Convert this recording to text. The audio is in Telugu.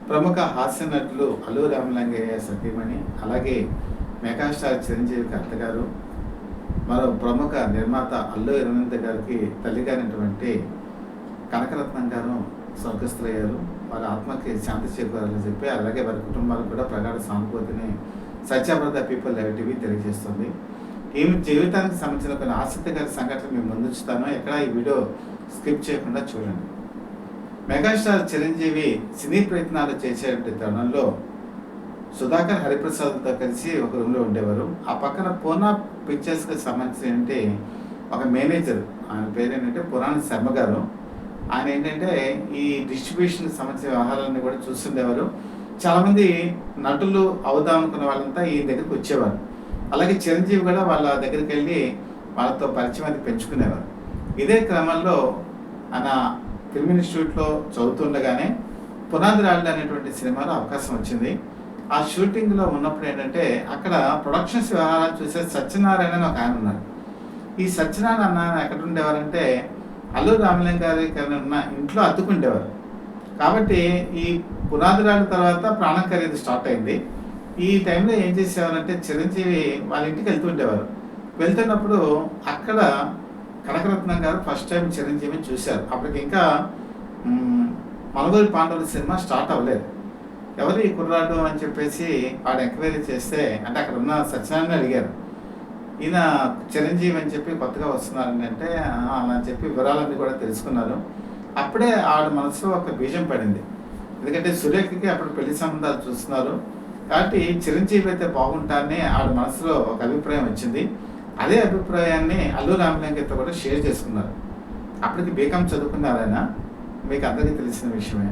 ప్రముఖ హాస్య నటులు అల్లు రామలింగయ్య సతీమణి, అలాగే మెగాస్టార్ చిరంజీవికి అత్తగారు, మరో ప్రముఖ నిర్మాత అల్లు అరవింద్ గారికి తల్లిగారైనటువంటి కనకరత్నం గారు స్వర్గస్థులయ్యారు. వారి ఆత్మకి శాంతి చేకూరాలని చెప్పి, అలాగే వారి కుటుంబాలకు కూడా ప్రగాఢ సానుభూతిని సత్యాబ్రత పీపుల్ లైవ్ టీవీ తెలియజేస్తుంది. ఈమె జీవితానికి సంబంధించిన కొన్ని ఆసక్తికర సంఘటనలు మేము ముందుంచుతాను. ఎక్కడ ఈ వీడియో స్కిప్ చేయకుండా చూడండి. మెగాస్టార్ చిరంజీవి సినీ ప్రయత్నాలు చేసేటువంటి తరుణంలో సుధాకర్ హరిప్రసాద్తో కలిసి ఒక రూమ్లో ఉండేవారు. ఆ పక్కన పూర్ణ పిక్చర్స్కి సంబంధించి ఒక మేనేజర్, ఆయన పేరు ఏంటంటే పురాణ శర్మ గారు. ఆయన ఏంటంటే ఈ డిస్ట్రిబ్యూషన్కి సంబంధించిన వ్యవహారాన్ని కూడా చూస్తుండేవారు. చాలామంది నటులు అవుదాం అనుకున్న వాళ్ళంతా ఈ దగ్గరికి వచ్చేవారు. అలాగే చిరంజీవి కూడా వాళ్ళ దగ్గరికి వెళ్ళి వాళ్ళతో పరిచయం అది పెంచుకునేవారు. ఇదే క్రమంలో ఆయన ఫిల్మ్ ఇన్స్టిట్యూట్లో చదువుతుండగానే పునాది రాళ్ళు అనేటువంటి సినిమాలో అవకాశం వచ్చింది. ఆ షూటింగ్లో ఉన్నప్పుడు ఏంటంటే అక్కడ ప్రొడక్షన్స్ వ్యవహారాలు చూసే సత్యనారాయణ అని ఒక ఆయన ఉన్నారు. ఈ సత్యనారాయణ అన్న ఎక్కడ ఉండేవారంటే అల్లు రామలింగ గారి ఉన్న ఇంట్లో అద్దుకుండేవారు. కాబట్టి ఈ పునాది రాళ్ళ తర్వాత ప్రాణం ఖరీదు స్టార్ట్ అయింది. ఈ టైంలో ఏం చేసేవారంటే చిరంజీవి వాళ్ళ ఇంటికి వెళ్తుండేవారు. వెళ్తున్నప్పుడు అక్కడ కనకరత్నం గారు ఫస్ట్ టైం చిరంజీవిని చూశారు. అప్పటికి ఇంకా మనగోలి పాండవుల సినిమా స్టార్ట్ అవ్వలేదు. ఎవరు ఈ కుర్రాడు అని చెప్పేసి వాడు ఎంక్వైరీ చేస్తే, అంటే అక్కడ ఉన్న సత్యనారాయణ అడిగారు, ఈయన చిరంజీవి అని చెప్పి కొత్తగా వస్తున్నారని అంటే అలా అని చెప్పి వివరాలన్నీ కూడా తెలుసుకున్నారు. అప్పుడే ఆవిడ మనసులో ఒక బీజం పడింది. ఎందుకంటే సురేఖకి అప్పుడు పెళ్లి సంబంధాలు చూస్తున్నారు కాబట్టి చిరంజీవి అయితే బాగుంటారని ఆవిడ మనసులో ఒక అభిప్రాయం వచ్చింది. అదే అభిప్రాయాన్ని అల్లు రామలింగయ్యతో కూడా షేర్ చేసుకున్నారు. అప్పటికి బీకాం చదువుకున్నారు ఆయన, మీకు అందరికీ తెలిసిన విషయమే.